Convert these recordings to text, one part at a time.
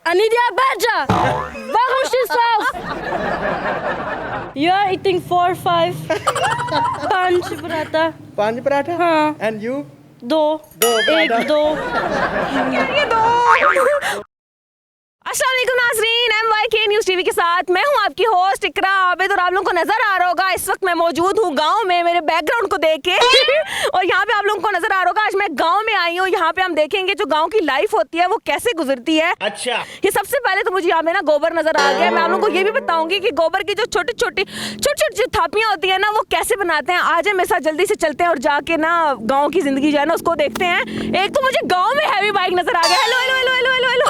Anidia Badger! Warum stehst du auf? You're eating 4, 5. 5 paratha. 5 paratha? हाँ. And you? 2. 2 1, 2. ये दो। अस्सलाम वालेकुम नाज़रीन, MYK न्यूज़ टीवी के साथ मैं हूं आपकी होस्ट इकरा आबिद और आप लोगों को नजर आ रहा होगा इस वक्त मैं मौजूद हूं गांव में मेरे बैकग्राउंड को देख के और यहाँ पे आप लोगों को नजर आ रहा होगा आज मैं गांव में आई हूँ। यहाँ पे हम देखेंगे जो गांव की लाइफ होती है वो कैसे गुजरती है। अच्छा, ये सबसे पहले तो मुझे यहाँ पे ना गोबर नजर आ गया। मैं आप लोगों को ये भी बताऊंगी कि गोबर की जो छोटी छोटी जो थापियां होती है ना वो कैसे बनाते हैं। आज मेरे साथ जल्दी से चलते हैं और जाके ना गाँव की जिंदगी जो है ना उसको देखते हैं। एक तो मुझे गाँव में हैवी बाइक नजर आ गया। Hello hello hello hello hello hello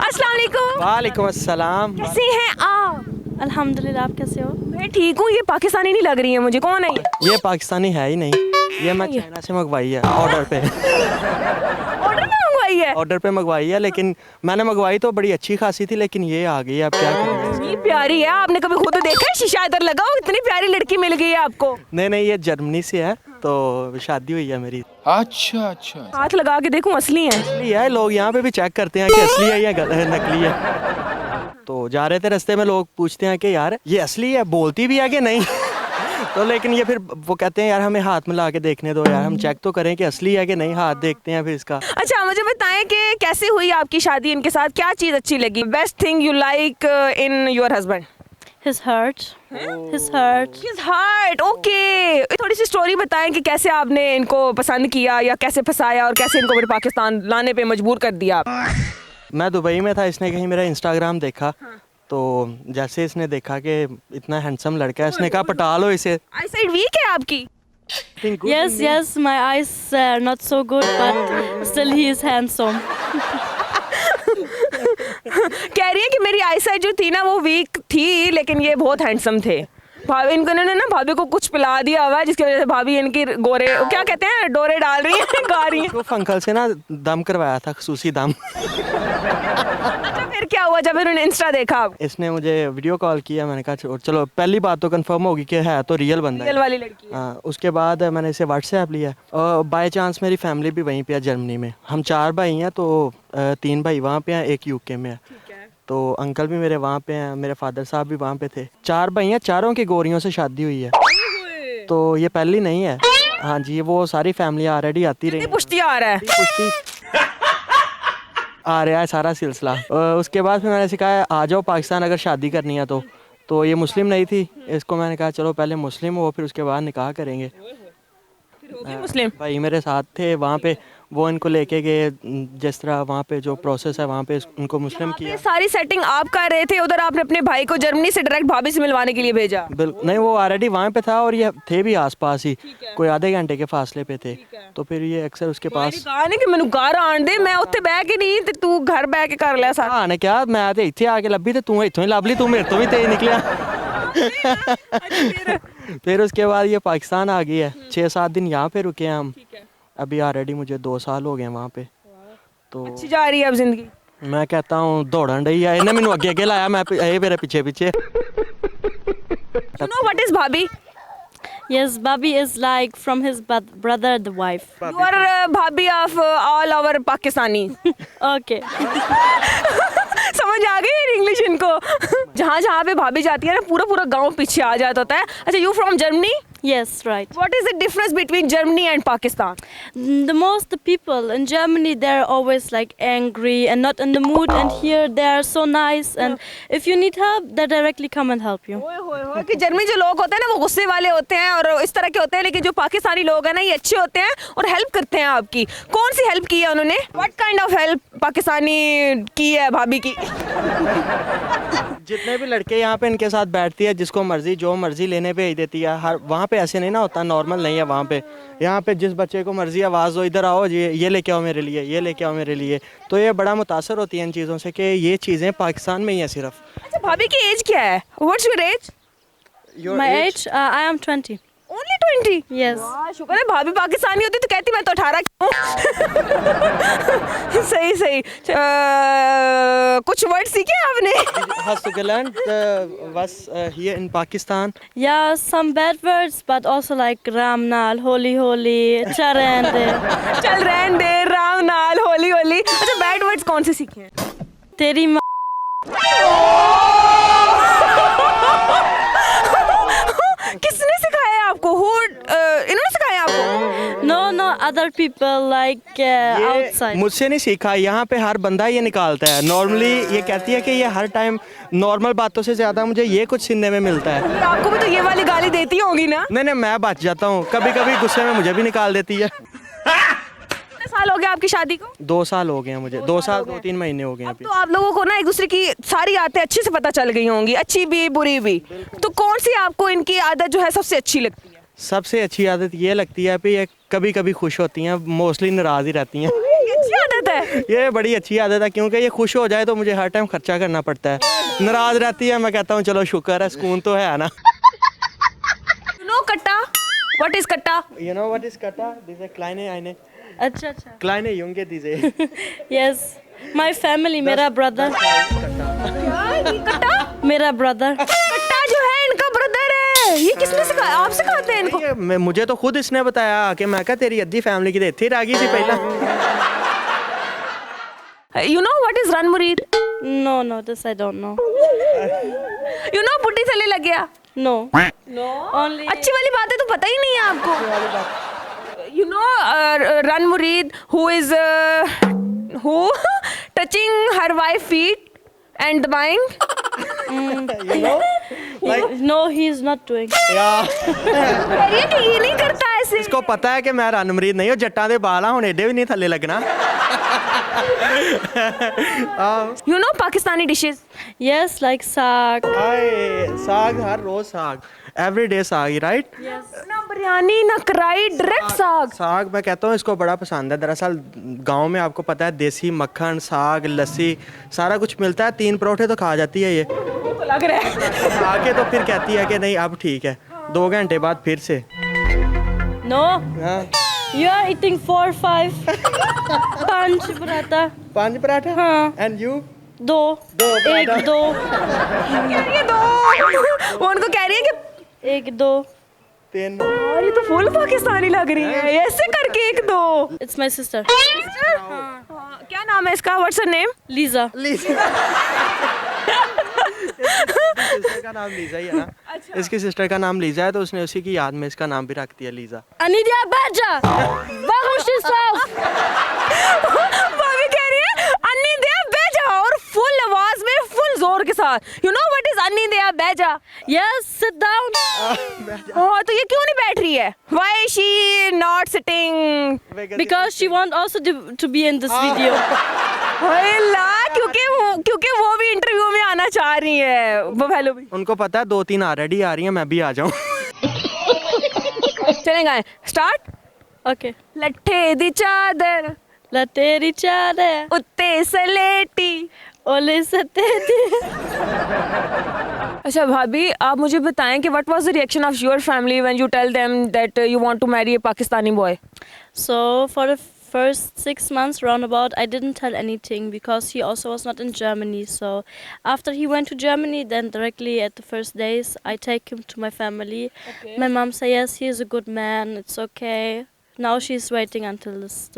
अस्सलाम वालेकुम। वालेकुम अस्सलाम। कैसे हैं आप? अल्हम्दुलिल्लाह, आप कैसे हो? मैं ठीक हूँ। ये पाकिस्तानी नहीं लग रही है मुझे, कौन है ये पाकिस्तानी है ही नहीं, ये मैं चाइना से मंगवाई है ऑर्डर पे। ऑर्डर में मंगवाई है? ऑर्डर पे मंगवाई है, लेकिन मैंने मंगवाई तो बड़ी अच्छी खासी थी, लेकिन ये आ गई। अब क्या करें? इतनी प्यारी है, आपने कभी खुद देखा है? शीशा इधर लगाओ, इतनी प्यारी लड़की मिल गई है आपको। नहीं, ये जर्मनी से है, तो शादी हुई है मेरी। अच्छा अच्छा। हाथ लगा के देखूं, असली है? असली है। लोग यहाँ पे भी चेक करते हैं कि असली है या नकली है। तो जा रहे थे रास्ते में, लोग पूछते हैं कि यार ये असली है, बोलती भी है कि नहीं। तो लेकिन ये फिर वो कहते हैं यार हमें हाथ में ला के देखने दो यार, हम चेक तो करें कि असली है कि नहीं, हाथ देखते हैं फिर इसका। अच्छा मुझे बताएं कि कैसे हुई आपकी शादी इनके साथ, क्या चीज अच्छी लगी? Best thing you like in your husband? His heart. His heart. His heart, okay. थोड़ी सी स्टोरी बताएं कि कैसे आपने इनको पसंद किया या कैसे फंसाया और कैसे इनको मेरे पाकिस्तान लाने पे मजबूर कर दिया आप? मैं दुबई में था, इसने कहीं मेरा इंस्टाग्राम देखा। तो जैसे इसने देखा कि इतना हैंडसम लड़का है, इसने कहा पटा लो इसे। आई साइड वीक है आपकी? Yes, my eyes are not so good, but still he is handsome. कह रही है कि मेरी आई साइड जो थी ना वो वीक थी, लेकिन ये बहुत हैंडसम थे। भाभी इनको ने ना भाभी को कुछ पिला दिया हुआ है जिसकी वजह से भाभी इनकी गोरे क्या कहते हैं डोरे डाल रही है, गा रही है। तो अंकल से ना दम करवाया था, खसूसी दम। अच्छा फिर क्या हुआ जब इन्होंने इंस्टा देखा? इसने मुझे वीडियो कॉल किया, मैंने कहा चलो पहली बात तो कंफर्म होगी कि है तो रियल बंदा है, रियल वाली लड़की है। हाँ। उसके बाद मैंने इसे व्हाट्सएप लिया और बाय चांस मेरी फैमिली भी वहीं पे है जर्मनी में। हम 4 भाई हैं, तो 3 भाई वहाँ पे हैं, 1 यूके में है। तो अंकल भी मेरे वहाँ पे हैं, मेरे फादर साहब भी वहाँ पे थे। 4 भाई हैं, चारों की गोरियों से शादी हुई है, तो ये पहली नहीं है। हाँ जी, वो सारी फैमिली ऑलरेडी आती रही, पुश्ती आ रहा है, पुश्ती आ रहा है सारा सिलसिला। उसके बाद फिर मैंने इसे कहा आ जाओ पाकिस्तान अगर शादी करनी है तो ये मुस्लिम नहीं थी। इसको मैंने कहा चलो पहले मुस्लिम हो फिर उसके बाद निकाह करेंगे। मुस्लिम भाई मेरे साथ थे वहाँ पे, वो इनको लेके गए, जिस तरह वहाँ पे जो प्रोसेस है वहाँ पे उनको मुस्लिम किया। सारी सेटिंग आप कर रहे थे, उधर आपने अपने भाई को जर्मनी से डायरेक्ट भाभी से मिलवाने के लिए भेजा? बिल्कुल नहीं, वो ऑलरेडी वहाँ पे था और ये थे भी आसपास ही, कोई आधे घंटे के फासले पे थे। तो फिर ये अक्सर उसके पास कहा नहीं कि मैंने घर आन दे, मैं उत्ते बह के नहीं ते तू घर बह के कर लिया सारा। हाँ ने क्या, मैं तो इत्थे आके लभी ते तू इत्थों ही लभ ली, तू मेरे तो भी तेज निकलिया। फिर उसके बाद ये पाकिस्तान आ गई है, 6-7 दिन यहाँ पे रुके हैं हम। अभी ऑलरेडी मुझे 2 साल हो गए वहाँ पे। तो अच्छी जा रही है अब जिंदगी? मैं कहता हूँ दौड़न रही है, इन्हें मैंने अगे लाया, मैं मेरे पीछे पीछे। सुनो, व्हाट इज भाभी? Yes, Babi is like from his brother, the wife. You are भाभी of all our Pakistani. Okay. समझ आ गई इंग्लिश इनको? जहाँ जहाँ पे भाभी जाती है ना पूरा पूरा गांव पीछे आ जाता होता है। अच्छा, you from Germany? Yes, right. What is the difference between Germany and Pakistan? The people in Germany, they're always like angry and not in the mood, and here they are so nice, and if you need help, they directly come and help you. कि Germany जो लोग होते हैं ना वो गुस्से वाले होते हैं और इस तरह के होते हैं, लेकिन जो पाकिस्तानी लोग हैं ना ये अच्छे होते हैं और हेल्प करते हैं आपकी। कौन सी हेल्प की है उन्होंने? What kind of help Pakistani की है भाभी की? जितने भी लड़के यहाँ पे इनके साथ बैठती है, जिसको मर्जी जो मर्जी लेने भेज देती है। हर वहाँ पे ऐसे नहीं ना होता, नॉर्मल नहीं है वहाँ पे। यहाँ पे जिस बच्चे को मर्जी आवाज़ दो, इधर आओ जी, ये लेके आओ मेरे लिए, ये लेके आओ मेरे लिए। तो ये बड़ा मुतासर होती है इन चीज़ों से कि ये चीज़ें पाकिस्तान में ही है सिर्फ। अच्छा, भाभी की एज क्या है? What's your age? My age, I am 20. Only 20? Yes. वाह, शुक्र है भाभी पाकिस्तानी होती तो कहती मैं तो 18 की हूँ। सही सही। कुछ वर्ड सीखे आपने? Hast du gelernt was hier in Pakistan? Yeah, some bad words, but also like Ramnal, Holy Holy, Charende. चल रहने दे, राम नाल, होली होली। अच्छा, बैड वर्ड्स कौन से सीखे हैं? तेरी माँ. किसने सिखाया आपको? इन्होंने सिखाया आपको? No, other people like outside. मुझसे नहीं सीखा, यहाँ पे हर बंदा ये निकालता है. नॉर्मली ये कहती है कि ये हर टाइम नॉर्मल बातों से ज़्यादा मुझे ये कुछ सुनने में मिलता है. फिर आपको भी तो ये वाली गाली देती होगी ना? नहीं, मैं बच जाता हूँ. कभी कभी गुस्से में मुझे भी निकाल देती है. कितने साल हो गए आपकी शादी को? 2 साल हो गए हैं मुझे. 2 साल 2-3 महीने हो गए हैं अब अभी. तो आप लोगों को ना एक दूसरे की सारी आदतें अच्छे से पता चल गई होंगी, अच्छी भी बुरी भी. तो कौन सी आपको इनकी आदत जो है सबसे अच्छी लगती है? सबसे अच्छी आदत ये लगती है कि ये कभी कभी खुश होती हैं, मोस्टली नाराज़ ही रहती हैं. ये अच्छी आदत है. ये बड़ी अच्छी आदत है क्योंकि ये खुश हो जाए तो मुझे हर टाइम खर्चा करना पड़ता है. नाराज़ रहती है, मैं कहता हूँ चलो शुक्र है, सुकून तो है ना. नो कट्टा. व्हाट इज कट्टा? You know what is kata? Diese kleine eine. अच्छा. Kleine Junge, diese. Yes. My family, मेरा brother. कट्टा? मेरा brother. कट्टा जो है इनका ब्रदर है. ये किसने सिखाया? आप सिखाते हैं इनको? मुझे तो खुद इसने बताया कि मैं कहा तेरी अद्धी फैमिली की इत्थे रह गई सी पहला. You know what is run murid? No, this I don't know. You know putty थले लग गया? No. No. Only. अच्छी वाली बातें तो पता ही नहीं है आपको. You know run murid who is who touching her wife feet and dબાing. You know? Like, No, he is not doing. yeah. ये कि ये नहीं करता ऐसे. इसको पता है कि मैं रनमरीद नहीं हूँ, जट्टां दे बाल हूँ, एडे भी नहीं थल्ले लगना. You know Pakistani dishes? Yes, like saag. हाय साग, हर रोज साग, एवरीडे साग, राइट. ना बिरयानी ना कढ़ाई, डायरेक्ट साग. साग मैं कहता हूँ इसको बड़ा पसंद है. दरअसल गांव में आपको पता है देसी मक्खन, साग, लस्सी सारा कुछ मिलता है. 3 परोठे तो खा जाती है ये. तो लग रहा है. आके तो फिर कहती है कि नहीं अब ठीक है. 2 घंटे बाद फिर से. No. हाँ. You are eating 4, 5. 5 paratha. 5 paratha. हाँ. And you? 2. दो 1, 2. ये दो. वो उनको कह रही है कि 1, 2. 3. और ये तो फुल पाकिस्तानी लग रही है. ऐसे करके 1, 2. It's my sister. हाँ, क्या नाम है इसका? What's her name? Lisa. Sister का नाम लीजा ही है ना. इसकी सिस्टर का नाम लीजा है तो उसने उसी की याद में इसका नाम भी रख दिया Lisa. Anidia Baja. Warum stehst du auf? भाभी कह रही है अन्नी दया बेजा और फुल आवाज में फुल जोर के साथ. You know what is अन्नी दया बेजा? Yes, sit down. हाँ तो ये क्यों नहीं बैठ रही है? Why is she not sitting? Because she wants also to be in this video. हाय ला, क्योंकि वो भी इंटरव्यू में आना चाह रही है. वो हेलो भी. उनको पता है 2-3 ऑलरेडी आ रही हैं, मैं भी आ जाऊं. चलेंगे स्टार्ट. Okay. लट्ठे दी चादर La teri chare. उत्ते सलेटी. Ole sateti. अच्छा भाभी आप मुझे बताएं कि what was the reaction of your family when you tell them that you want to marry a Pakistani boy? So for the first 6 months roundabout, I didn't tell anything because he also was not in Germany. So after he went to Germany, then directly at the first days, I take him to my family. Okay. My mom said, yes, he is a good man. It's okay. Now she's waiting until this.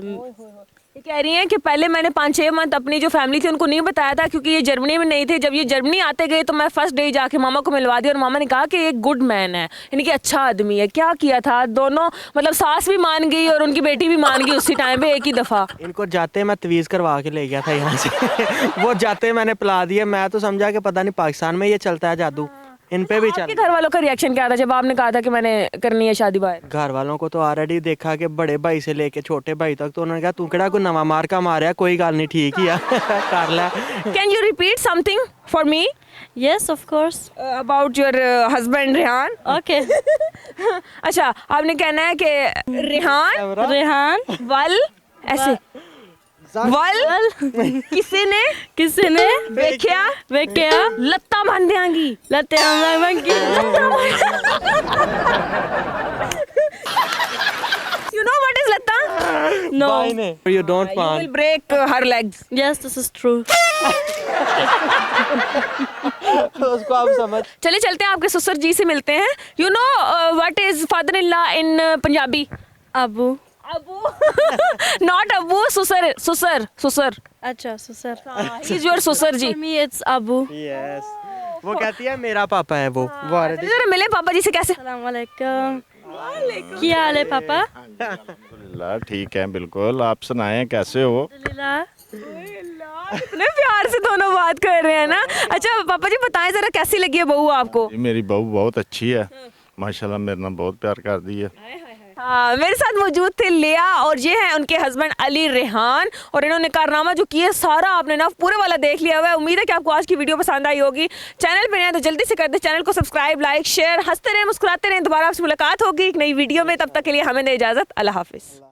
ये कह रही हैं कि पहले मैंने 5-6 month अपनी जो family थी उनको नहीं बताया था क्योंकि ये जर्मनी में नहीं थे. जब ये जर्मनी आते गए तो मैं फर्स्ट डे जाके मामा को मिलवा दिया और मामा ने कहा कि ये गुड मैन है, यानी कि अच्छा आदमी है. क्या किया था दोनों, मतलब सास भी मान गई और उनकी बेटी भी मान गई उसी टाइम पे एक ही दफ़ा. इनको जाते मैं तवीज़ करवा के ले गया था यहाँ से. वो जाते मैंने पिला दिए. मैं तो समझा कि पता नहीं पाकिस्तान में ये चलता है जादू. इन पे भी आपके चल. घर वालों का रिएक्शन क्या था जब आपने कहा था कि मैंने करनी है शादी बाहर? घर वालों को तो ऑलरेडी देखा कि बड़े भाई से लेके छोटे भाई तक तो उन्होंने कहा तू केड़ा कोई नवा मार का मारिया, कोई गल नहीं, ठीक ही है. कर ले. Can you repeat something for me Yes, of course. About your husband Rehan? Okay. अच्छा आपने कहना है कि रेहान Rehan. वल ऐसे वल किसी ने वेख्या Vekya. लत्ता बन देंगी. Latte mangi. You know what is latta? No. You don't You will want. break her legs. Yes, this is true. उसको आप समझ. चले चलते हैं आपके ससुर जी से मिलते हैं. You know what is father-in-law in Punjabi? Abu. Abu. Not Abu, सुसर. अच्छा ससुर ही इज योर ससुर जी। For me it's Abu. Yes वो कहती है मेरा पापा है वो ऑलरेडी जरा मिले पापा जी से कैसे? Assalamu alaikum. क्या हाल है पापा? अल्हम्दुलिल्लाह ठीक है बिल्कुल। आप सुनाएं कैसे हो? अल्हम्दुलिल्लाह। इतने प्यार से दोनों बात कर रहे हैं ना। अच्छा पापा जी बताएं जरा कैसी लगी है बहू आपको? जी, मेरी बहू बहुत अच्छी है माशाल्लाह, मेरे नाम बहुत प्यार कर दी है। हाँ मेरे साथ मौजूद थे लिया और ये है उनके हस्बैंड अली रेहान और इन्होंने कारनामा जो किया सारा आपने ना पूरे वाला देख लिया हुआ है। उम्मीद है कि आपको आज की वीडियो पसंद आई होगी। चैनल पे नए तो जल्दी से कर दे चैनल को सब्सक्राइब, लाइक, शेयर। हंसते रहें, मुस्कुराते रहें। दोबारा आपसे मुलाकात होगी एक नई वीडियो में, तब तक के लिए हमें दे इजाजत। अल्लाह हाफिज़।